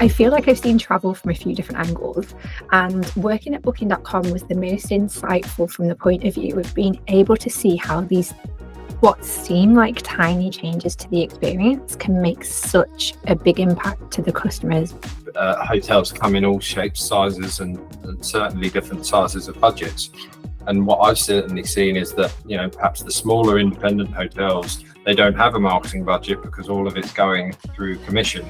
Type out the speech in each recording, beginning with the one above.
I feel like I've seen travel from a few different angles, and working at Booking.com was the most insightful from the point of view of being able to see how these what seem like tiny changes to the experience can make such a big impact to the customers. Hotels come in all shapes, sizes, and certainly different sizes of budgets. And what I've certainly seen is that, perhaps the smaller independent hotels, they don't have a marketing budget because all of it's going through commission.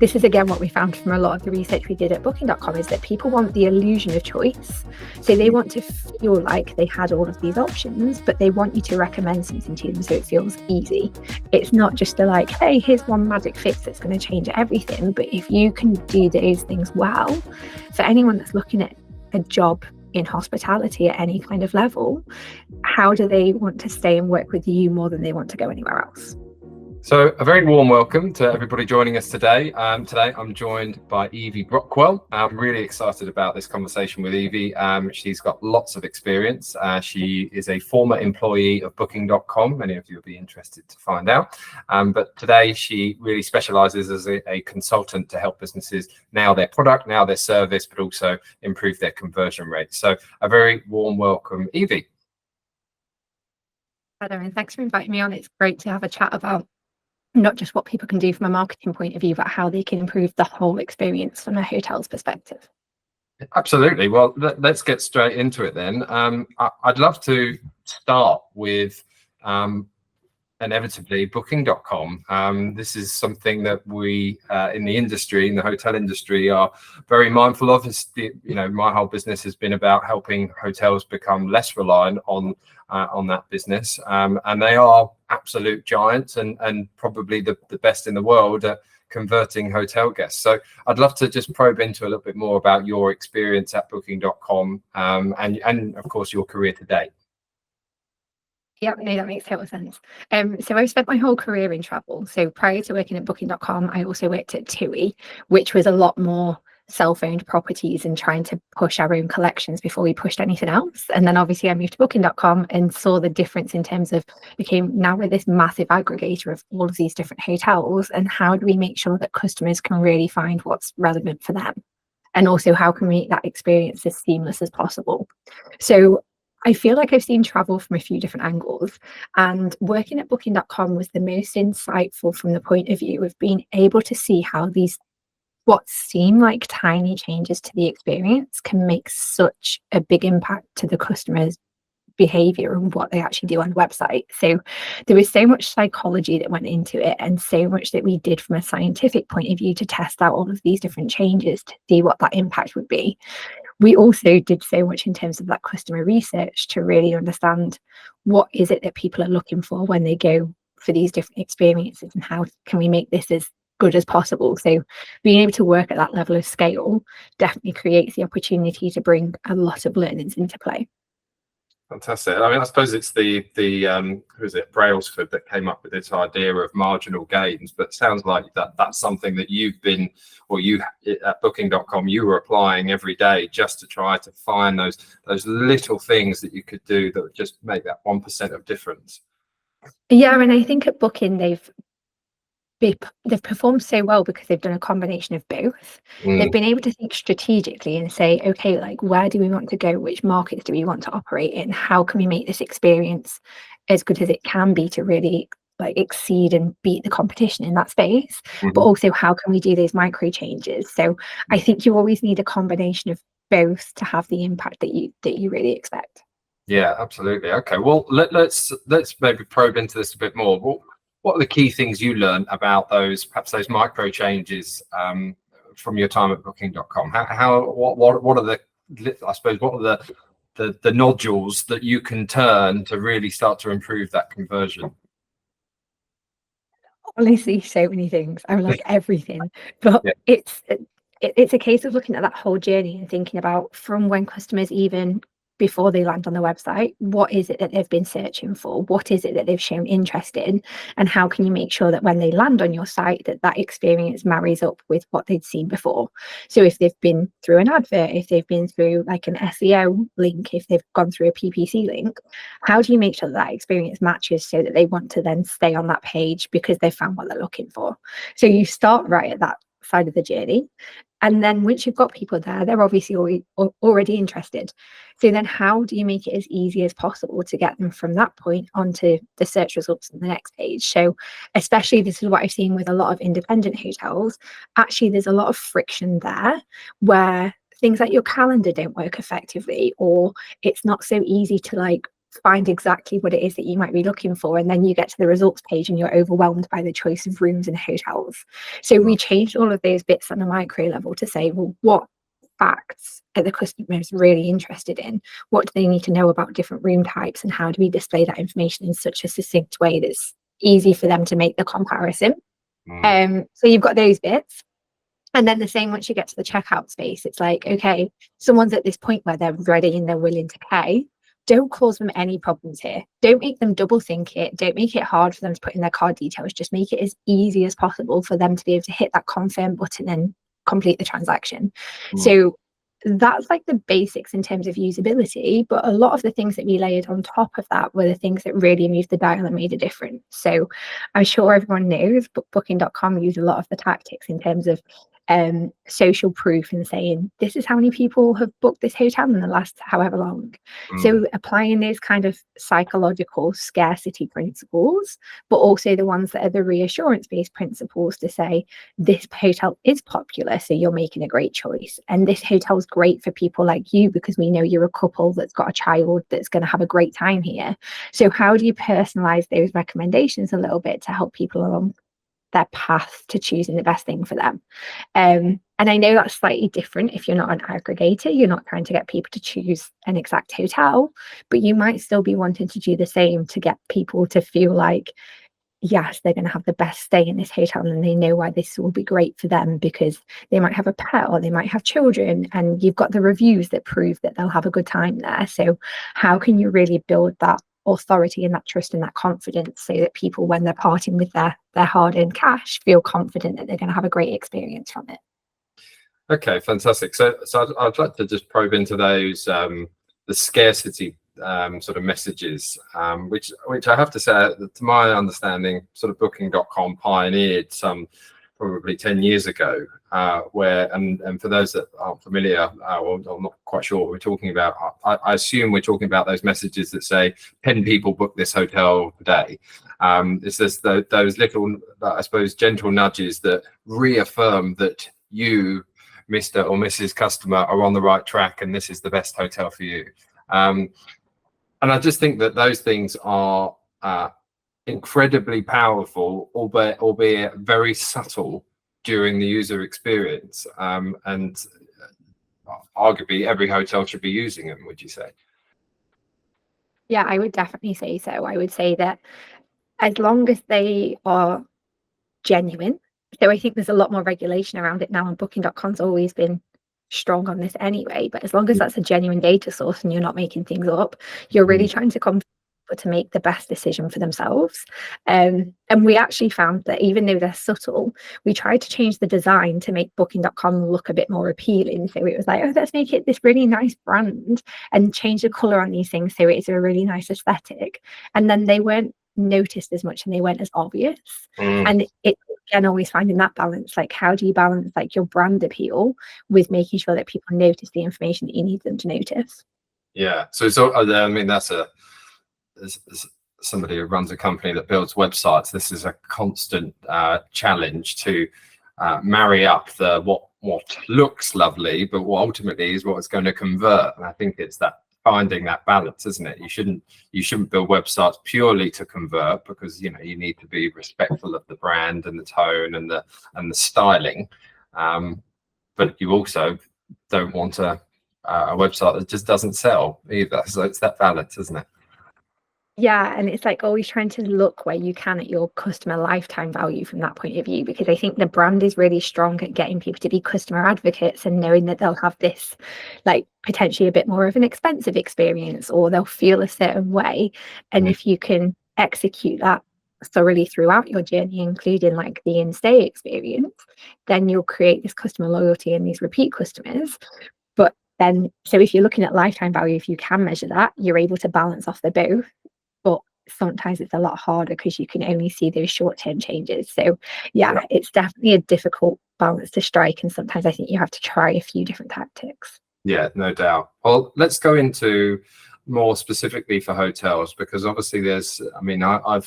This is again what we found from a lot of the research we did at Booking.com, is that people want the illusion of choice. So they want to feel like they had all of these options, but they want you to recommend something to them so it feels easy. It's not just like, hey, here's one magic fix that's going to change everything. But if you can do those things well, for anyone that's looking at a job in hospitality at any kind of level, how do they want to stay and work with you more than they want to go anywhere else? So a very warm welcome to everybody joining us today. Today I'm joined by Evie Brockwell. I'm really excited about this conversation with Evie. She's got lots of experience. She is a former employee of Booking.com. Many of you will be interested to find out. But today she really specializes as a consultant to help businesses nail their product, nail their service, but also improve their conversion rate. So a very warm welcome, Evie. Hello, and thanks for inviting me on. It's great to have a chat about not just what people can do from a marketing point of view, but how they can improve the whole experience from a hotel's perspective. Absolutely. Well, let's get straight into it then. I'd love to start with inevitably Booking.com. This is something that we in the industry, in the hotel industry, are very mindful of. My whole business has been about helping hotels become less reliant on that business, and they are absolute giants and probably the best in the world at converting hotel guests. So I'd love to just probe into a little bit more about your experience at Booking.com and of course your career today. Yeah, no, that makes total sense. So I've spent my whole career in travel. So prior to working at Booking.com, I also worked at TUI, which was a lot more self-owned properties and trying to push our own collections before we pushed anything else. And then obviously I moved to Booking.com and saw the difference in terms of, okay, now we're this massive aggregator of all of these different hotels, and how do we make sure that customers can really find what's relevant for them? And also how can we make that experience as seamless as possible? So I feel like I've seen travel from a few different angles, and working at Booking.com was the most insightful from the point of view of being able to see how these what seem like tiny changes to the experience can make such a big impact to the customer's behavior and what they actually do on the website. So there was so much psychology that went into it, and so much that we did from a scientific point of view to test out all of these different changes to see what that impact would be. We also did so much in terms of that customer research to really understand what is it that people are looking for when they go for these different experiences, and how can we make this as good as possible. So being able to work at that level of scale definitely creates the opportunity to bring a lot of learnings into play. Fantastic. I mean, I suppose it's the who is it, Brailsford, that came up with this idea of marginal gains, but it sounds like that's something that you've been, or you at Booking.com, you were applying every day just to try to find those little things that you could do that would just make that 1% of difference. Yeah, and I think at Booking they've performed so well because they've done a combination of both. They've been able to think strategically and say, okay, like, where do we want to go? Which markets do we want to operate in? How can we make this experience as good as it can be to really like exceed and beat the competition in that space? But also, how can we do those micro changes? So I think you always need a combination of both to have the impact that you really expect. Yeah, absolutely. Okay, well, let's maybe probe into this a bit more. What are the key things you learned about perhaps those micro changes from your time at Booking.com? What are the nodules that you can turn to really start to improve that conversion? Honestly, so many things. I'm like everything, but Yeah. it's a case of looking at that whole journey and thinking about from when customers, even before they land on the website, what is it that they've been searching for? What is it that they've shown interest in? And how can you make sure that when they land on your site, that experience marries up with what they'd seen before? So if they've been through an advert, if they've been through like an SEO link, if they've gone through a PPC link, how do you make sure that experience matches so that they want to then stay on that page because they've found what they're looking for? So you start right at that side of the journey. And then once you've got people there, they're obviously already interested. So then how do you make it as easy as possible to get them from that point onto the search results on the next page? So especially this is what I've seen with a lot of independent hotels. Actually, there's a lot of friction there where things like your calendar don't work effectively, or it's not so easy to like find exactly what it is that you might be looking for, and then you get to the results page and you're overwhelmed by the choice of rooms and hotels. So we changed all of those bits on a micro level to say, well, what facts are the customers really interested in? What do they need to know about different room types, and how do we display that information in such a succinct way that's easy for them to make the comparison? So you've got those bits. And then the same once you get to the checkout space, it's like, okay, someone's at this point where they're ready and they're willing to pay. Don't cause them any problems here. Don't make them double think it. Don't make it hard for them to put in their card details. Just make it as easy as possible for them to be able to hit that confirm button and complete the transaction. So that's like the basics in terms of usability, but a lot of the things that we layered on top of that were the things that really moved the dial and made a difference. So I'm sure everyone knows, but Booking.com used a lot of the tactics in terms of social proof and saying this is how many people have booked this hotel in the last however long. So applying those kind of psychological scarcity principles, but also the ones that are the reassurance based principles to say this hotel is popular, so you're making a great choice, and this hotel's great for people like you because we know you're a couple that's got a child that's going to have a great time here. So how do you personalize those recommendations a little bit to help people along their path to choosing the best thing for them? And I know that's slightly different if you're not an aggregator. You're not trying to get people to choose an exact hotel, but you might still be wanting to do the same to get people to feel like, yes, they're going to have the best stay in this hotel, and they know why this will be great for them because they might have a pet or they might have children, and you've got the reviews that prove that they'll have a good time there. So how can you really build that authority and that trust and that confidence so that people, when they're parting with their hard-earned cash, feel confident that they're going to have a great experience from it? Okay, fantastic. So I'd like to just probe into those the scarcity sort of messages, which I have to say, to my understanding, sort of Booking.com pioneered some probably 10 years ago, where, and for those that aren't familiar, or I'm not quite sure what we're talking about, I assume we're talking about those messages that say 10 people book this hotel today. It's just those little, I suppose, gentle nudges that reaffirm that you, Mr. or Mrs. Customer, are on the right track and this is the best hotel for you. And I just think that those things are incredibly powerful, albeit very subtle during the user experience. And arguably every hotel should be using them, would you say? Yeah, I would definitely say so. I would say that as long as they are genuine. So I think there's a lot more regulation around it now, and Booking.com's always been strong on this anyway. But as long as that's a genuine data source and you're not making things up, you're really trying to convince people to make the best decision for themselves. And we actually found that even though they're subtle, we tried to change the design to make Booking.com look a bit more appealing. So it was like, oh, let's make it this really nice brand and change the color on these things so it's a really nice aesthetic. And then they weren't noticed as much and they weren't as obvious. And it again, always finding that balance, like how do you balance like your brand appeal with making sure that people notice the information that you need them to notice? Yeah, so I mean, that's as somebody who runs a company that builds websites, this is a constant challenge to marry up the what looks lovely but what ultimately is what's going to convert. And I think it's that finding that balance, isn't it? You shouldn't build websites purely to convert, because you need to be respectful of the brand and the tone and the styling, but you also don't want a website that just doesn't sell either. So it's that balance, isn't it? Yeah, and it's like always trying to look where you can at your customer lifetime value from that point of view, because I think the brand is really strong at getting people to be customer advocates and knowing that they'll have this like potentially a bit more of an expensive experience, or they'll feel a certain way. And if you can execute that thoroughly throughout your journey, including like the in-stay experience, then you'll create this customer loyalty and these repeat customers. But then, so if you're looking at lifetime value, if you can measure that, you're able to balance off the both. But sometimes it's a lot harder because you can only see those short-term changes. So yeah, it's definitely a difficult balance to strike, and sometimes I think you have to try a few different tactics. Yeah, no doubt. Well, let's go into more specifically for hotels, because obviously there's, I mean, I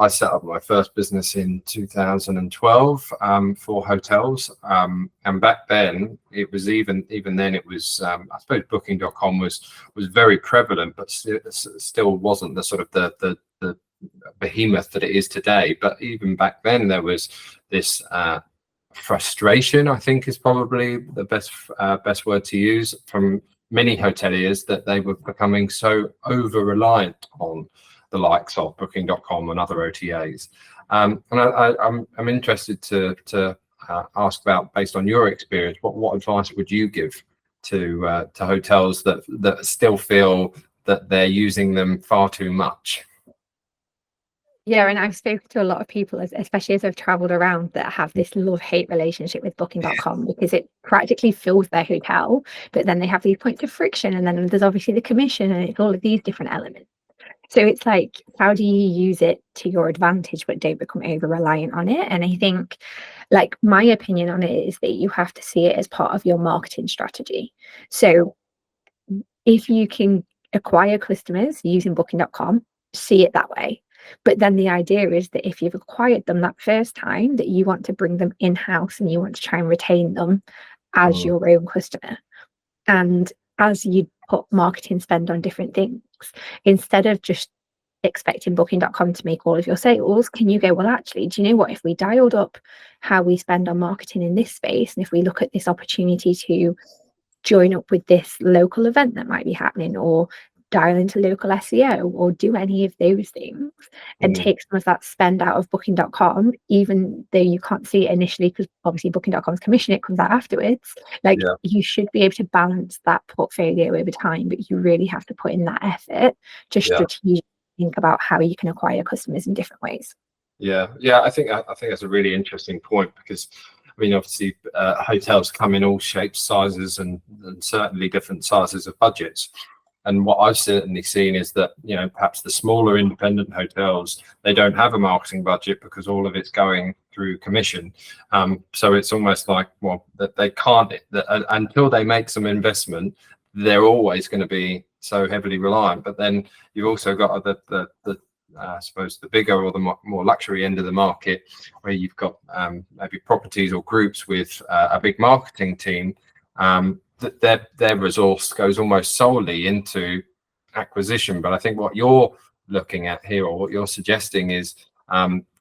set up my first business in 2012 for hotels, and back then it was even then it was I suppose Booking.com was very prevalent, but still wasn't the sort of the behemoth that it is today. But even back then there was this frustration, I think is probably the best word to use, from many hoteliers, that they were becoming so over reliant on the likes of Booking.com and other OTAs. And I'm interested to ask about, based on your experience, what advice would you give to hotels that still feel that they're using them far too much? Yeah, and I've spoken to a lot of people, especially as I've traveled around, that have this love-hate relationship with Booking.com, because it practically fills their hotel, but then they have these points of friction, and then there's obviously the commission, and it's all of these different elements. So it's like, how do you use it to your advantage, but don't become over-reliant on it? And I think, like, my opinion on it is that you have to see it as part of your marketing strategy. So if you can acquire customers using Booking.com, see it that way. But then the idea is that if you've acquired them that first time, that you want to bring them in-house and you want to try and retain them as your own customer. And as you put marketing spend on different things, instead of just expecting Booking.com to make all of your sales, can you go, well, actually, do you know what? If we dialed up how we spend on marketing in this space, and if we look at this opportunity to join up with this local event that might be happening, or dial into local SEO, or do any of those things, and take some of that spend out of Booking.com, even though you can't see it initially, because obviously Booking.com's commission, it comes out afterwards. Like, you should be able to balance that portfolio over time, but you really have to put in that effort to strategically think about how you can acquire customers in different ways. Yeah, I think that's a really interesting point, because I mean, obviously, hotels come in all shapes, sizes, and certainly different sizes of budgets. And what I've certainly seen is that, you know, perhaps the smaller independent hotels, they don't have a marketing budget because all of it's going through commission. So it's almost like, well, that they can't, until they make some investment, they're always going to be so heavily reliant. But then you've also got the I suppose the bigger or the more luxury end of the market, where you've got maybe properties or groups with a big marketing team, that their resource goes almost solely into acquisition. But I think what you're looking at here, or what you're suggesting, is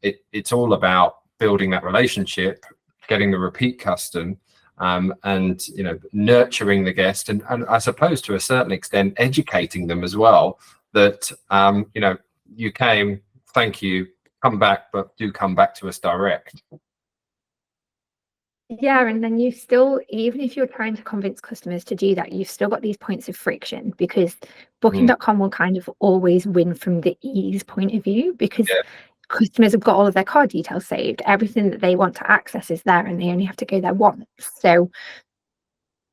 it's all about building that relationship, getting the repeat custom, and, you know, nurturing the guest, and I suppose to a certain extent educating them as well, that you know, you came, thank you, come back, but do come back to us direct. Yeah, and then you still, even if you're trying to convince customers to do that, you've still got these points of friction, because Booking.com will kind of always win from the ease point of view, because customers have got all of their card details saved. Everything that they want to access is there, and they only have to go there once. So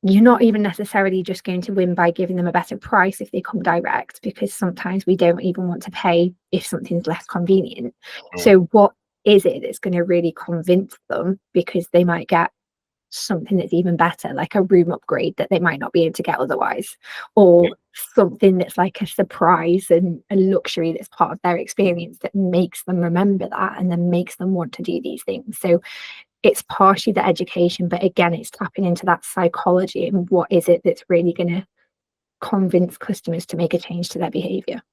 you're not even necessarily just going to win by giving them a better price if they come direct, because sometimes we don't even want to pay if something's less convenient. So what is it that's going to really convince them? Because they might get something that's even better, like a room upgrade that they might not be able to get otherwise, or something that's like a surprise and a luxury that's part of their experience, that makes them remember that and then makes them want to do these things. So it's partially the education, but again, it's tapping into that psychology, and what is it that's really going to convince customers to make a change to their behavior.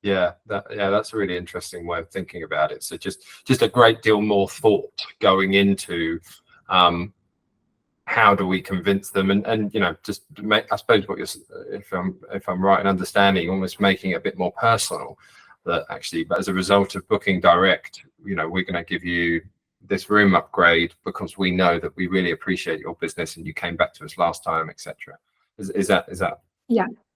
That's a really interesting way of thinking about it. So just a great deal more thought going into how do we convince them, and you know, just make, I suppose, what you're, if I'm right in understanding, almost making it a bit more personal, that actually, but as a result of booking direct, you know, we're going to give you this room upgrade because we know that we really appreciate your business and you came back to us last time, etc. Is that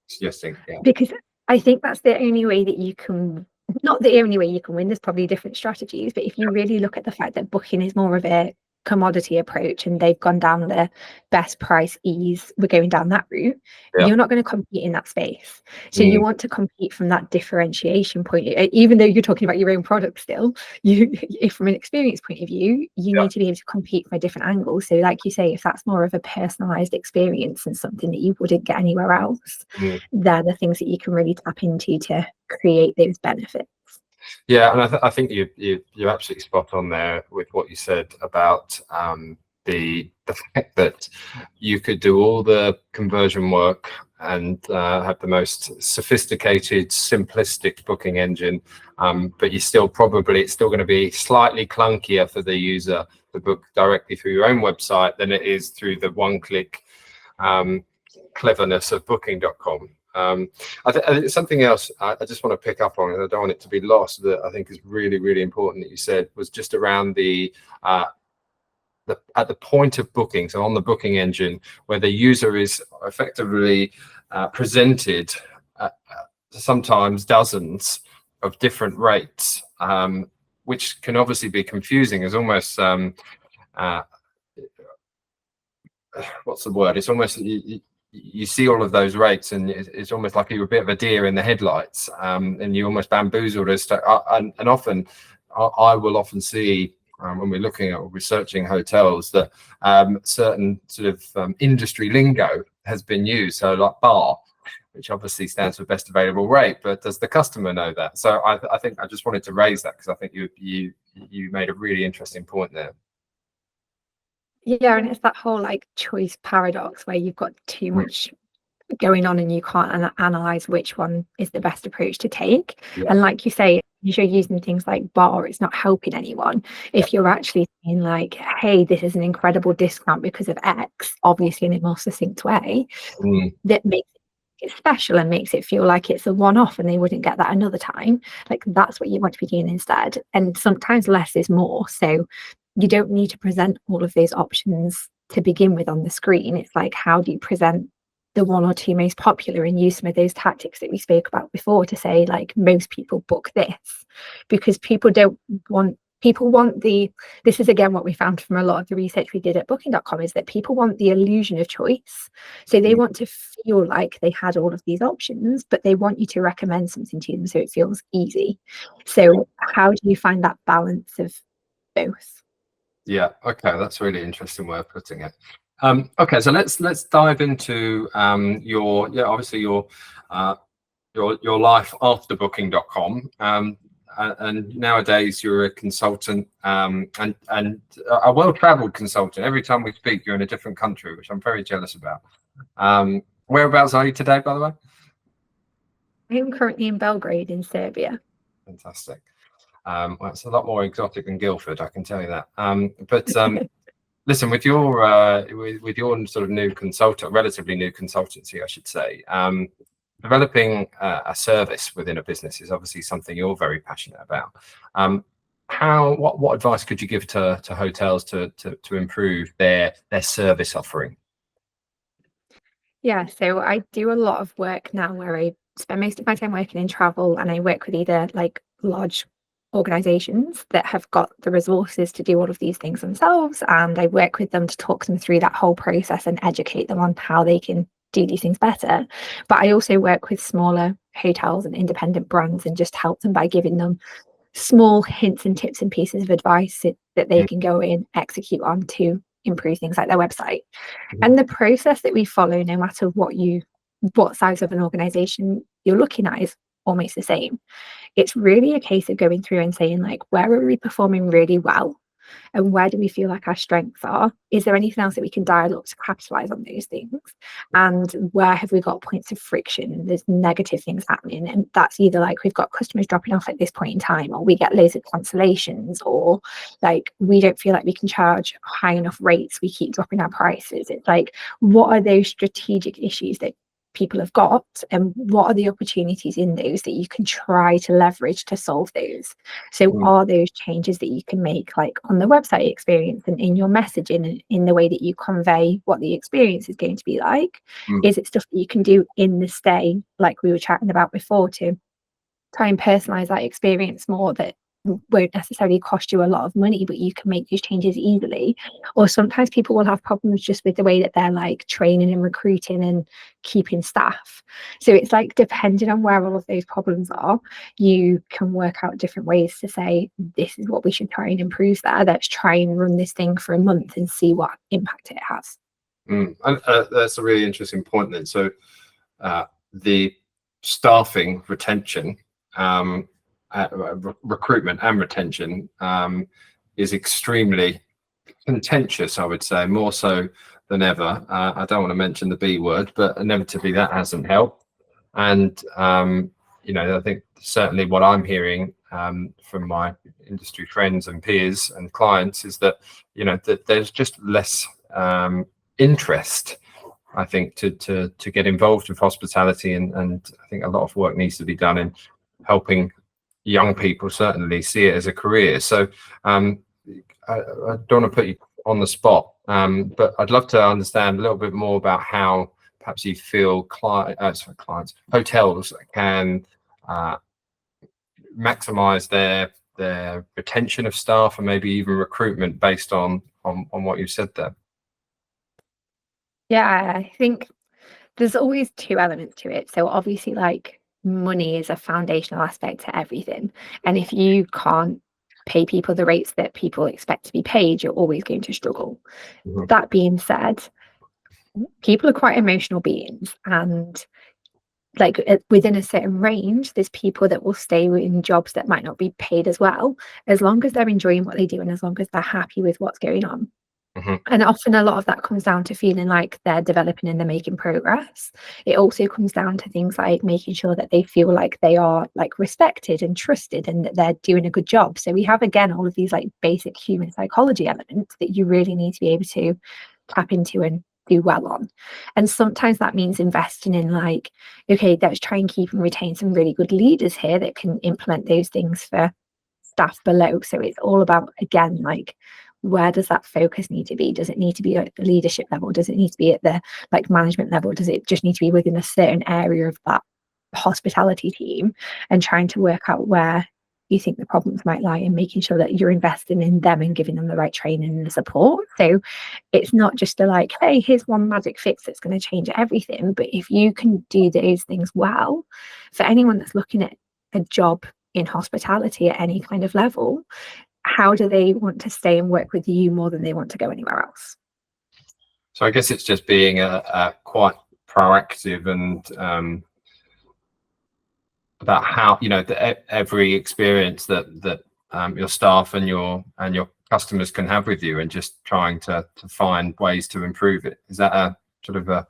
suggesting? Because I think that's the only way that you can, not the only way you can win, there's probably different strategies, but if you really look at the fact that Booking is more of a commodity approach and they've gone down the best price ease, we're going down that route, Yeah. you're not going to compete in that space. So you Mm. want to compete from that differentiation point, even though you're talking about your own product still, if from an experience point of view, you Yeah. need to be able to compete from a different angle. So like you say, if that's more of a personalized experience and something that you wouldn't get anywhere else, they're the things that you can really tap into to create those benefits. Yeah, and I think you're absolutely spot on there with what you said about the fact that you could do all the conversion work and have the most sophisticated, simplistic booking engine, but it's still going to be slightly clunkier for the user to book directly through your own website than it is through the one-click cleverness of booking.com. Something else I just want to pick up on, and I don't want it to be lost, that I think is really, really important that you said was just around at the point of booking, so on the booking engine, where the user is effectively presented sometimes dozens of different rates, which can obviously be confusing as almost what's the word? It's almost you see all of those rates, and it's almost like you're a bit of a deer in the headlights, and you almost bamboozled as to. And often, I will often see when we're looking at researching hotels that certain sort of industry lingo has been used. So like BAR, which obviously stands for best available rate, but does the customer know that? So I think I just wanted to raise that because I think you made a really interesting point there. Yeah, and it's that whole like choice paradox where you've got too much going on and you can't analyze which one is the best approach to take. Yeah. And like you say, if you're using things like bar, it's not helping anyone. If you're actually saying like, hey, this is an incredible discount because of X, obviously in a more succinct way, that makes it special and makes it feel like it's a one-off and they wouldn't get that another time. Like that's what you want to be doing instead. And sometimes less is more. So you don't need to present all of those options to begin with on the screen. It's like, how do you present the one or two most popular and use some of those tactics that we spoke about before to say like most people book this, because people want this is again what we found from a lot of the research we did at booking.com, is that people want the illusion of choice. So they want to feel like they had all of these options, but they want you to recommend something to them so it feels easy. So how do you find that balance of both? Yeah, okay, that's a really interesting way of putting it. Okay, so let's dive into obviously your life after booking.com. And nowadays you're a consultant, and a well-traveled consultant. Every time we speak, you're in a different country, which I'm very jealous about. Whereabouts are you today, by the way? I'm currently in Belgrade in Serbia. Fantastic. Well, it's a lot more exotic than Guildford, I can tell you that. But listen, with your sort of relatively new consultancy, I should say, developing a service within a business is obviously something you're very passionate about. What advice could you give to hotels to improve their service offering? Yeah, so I do a lot of work now where I spend most of my time working in travel, and I work with either like large organizations that have got the resources to do all of these things themselves, and I work with them to talk them through that whole process and educate them on how they can do these things better. But I also work with smaller hotels and independent brands and just help them by giving them small hints and tips and pieces of advice that they can go in, execute on to improve things like their website. And the process that we follow, no matter what size of an organization you're looking at, is almost the same. It's really a case of going through and saying like, where are we performing really well, and where do we feel like our strengths are? Is there anything else that we can dial up to capitalize on those things? And where have we got points of friction and there's negative things happening? And that's either like we've got customers dropping off at this point in time, or we get loads of cancellations, or like we don't feel like we can charge high enough rates, we keep dropping our prices. It's like, what are those strategic issues that people have got, and what are the opportunities in those that you can try to leverage to solve those? So are those changes that you can make like on the website experience and in your messaging and in the way that you convey what the experience is going to be like? Is it stuff that you can do in the stay, like we were chatting about before, to try and personalize that experience more, that won't necessarily cost you a lot of money, but you can make these changes easily. Or sometimes people will have problems just with the way that they're like training and recruiting and keeping staff. So it's like depending on where all of those problems are, you can work out different ways to say, this is what we should try and improve there. Let's try and run this thing for a month and see what impact it has. And that's a really interesting point then. So the staffing retention, recruitment and retention is extremely contentious, I would say, more so than ever. I don't want to mention the B word, but inevitably that hasn't helped. And I think certainly what I'm hearing from my industry friends and peers and clients is that that there's just less interest, I think, to get involved with hospitality, and I think a lot of work needs to be done in helping young people certainly see it as a career. So I don't want to put you on the spot, but I'd love to understand a little bit more about how perhaps you feel hotels can maximize their retention of staff and maybe even recruitment based on what you said there. Yeah, I think there's always two elements to it. So obviously, like, money is a foundational aspect to everything. And if you can't pay people the rates that people expect to be paid, you're always going to struggle. Mm-hmm. That being said, people are quite emotional beings, and like within a certain range, there's people that will stay in jobs that might not be paid as well, as long as they're enjoying what they do and as long as they're happy with what's going on. Mm-hmm. And often a lot of that comes down to feeling like they're developing and they're making progress. It also comes down to things like making sure that they feel like they are like respected and trusted and that they're doing a good job. So we have, again, all of these like basic human psychology elements that you really need to be able to tap into and do well on. And sometimes that means investing in like, okay, let's try and keep and retain some really good leaders here that can implement those things for staff below. So it's all about, again, like, where does that focus need to be? Does it need to be at the leadership level? Does it need to be at the like management level? Does it just need to be within a certain area of that hospitality team? And trying to work out where you think the problems might lie and making sure that you're investing in them and giving them the right training and the support. So it's not just a like, hey, here's one magic fix that's going to change everything. But if you can do those things well, for anyone that's looking at a job in hospitality at any kind of level, how do they want to stay and work with you more than they want to go anywhere else? So I guess it's just being a quite proactive and about how every experience that your staff and your customers can have with you, and just trying to find ways to improve it. Is that a sort of a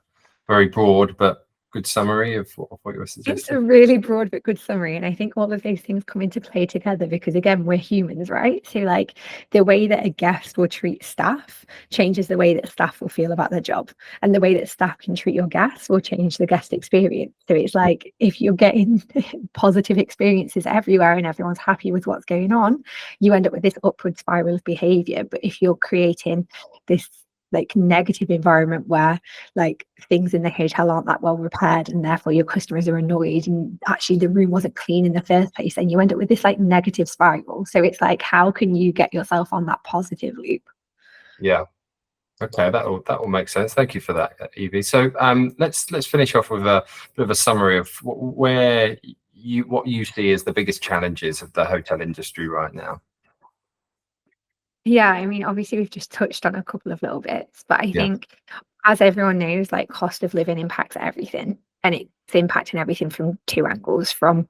very broad but good summary of what you were suggesting? It's a really broad but good summary, and I think all of those things come into play together because, again, we're humans, right? So like the way that a guest will treat staff changes the way that staff will feel about their job, and the way that staff can treat your guests will change the guest experience. So it's like, if you're getting positive experiences everywhere and everyone's happy with what's going on, you end up with this upward spiral of behavior. But if you're creating this like negative environment where like things in the hotel aren't that well repaired and therefore your customers are annoyed and actually the room wasn't clean in the first place, and you end up with this like negative spiral. So it's like, how can you get yourself on that positive loop? Yeah. Okay, that will make sense. Thank you for that, Evie. So let's finish off with a bit of a summary of what you see as the biggest challenges of the hotel industry right now. Yeah, I mean, obviously we've just touched on a couple of little bits, but I Yeah. think, as everyone knows, like, cost of living impacts everything, and it's impacting everything from two angles: from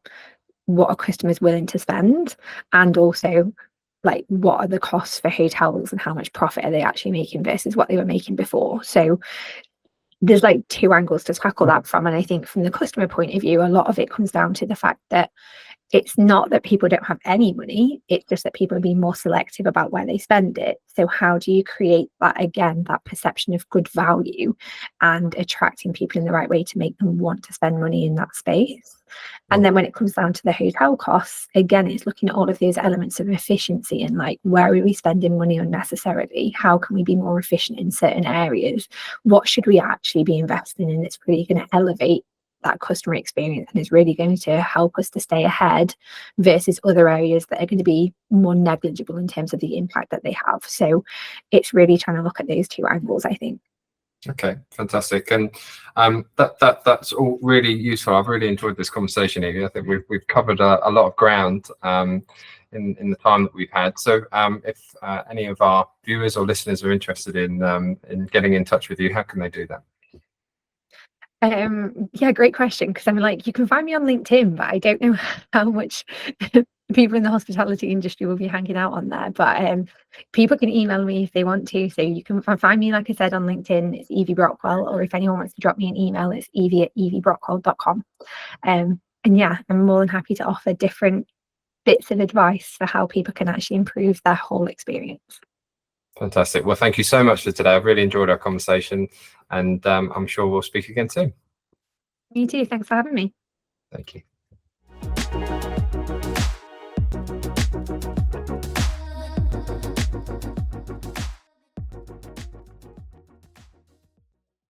what a customer's willing to spend, and also like what are the costs for hotels and how much profit are they actually making versus what they were making before. So there's like two angles to tackle that from. And I think from the customer point of view, a lot of it comes down to the fact that it's not that people don't have any money, it's just that people are being more selective about where they spend it. So how do you create that, again, that perception of good value and attracting people in the right way to make them want to spend money in that space? And then when it comes down to the hotel costs, again, it's looking at all of those elements of efficiency and like, where are we spending money unnecessarily? How can we be more efficient in certain areas? What should we actually be investing in that's really going to elevate that customer experience and is really going to help us to stay ahead versus other areas that are going to be more negligible in terms of the impact that they have. So it's really trying to look at those two angles, I think. Okay, fantastic, and that's all really useful. I've really enjoyed this conversation, Evie. I think we've covered a lot of ground in the time that we've had. So if any of our viewers or listeners are interested in getting in touch with you, how can they do that? Yeah, great question. Because I'm like, you can find me on LinkedIn, but I don't know how much people in the hospitality industry will be hanging out on there. But people can email me if they want to. So you can find me, like I said, on LinkedIn. It's Evie Brockwell, or if anyone wants to drop me an email, it's evie@eviebrockwell.com. And yeah, I'm more than happy to offer different bits of advice for how people can actually improve their whole experience. Fantastic. Well, thank you so much for today. I've really enjoyed our conversation, and I'm sure we'll speak again soon. You too. Thanks for having me. Thank you.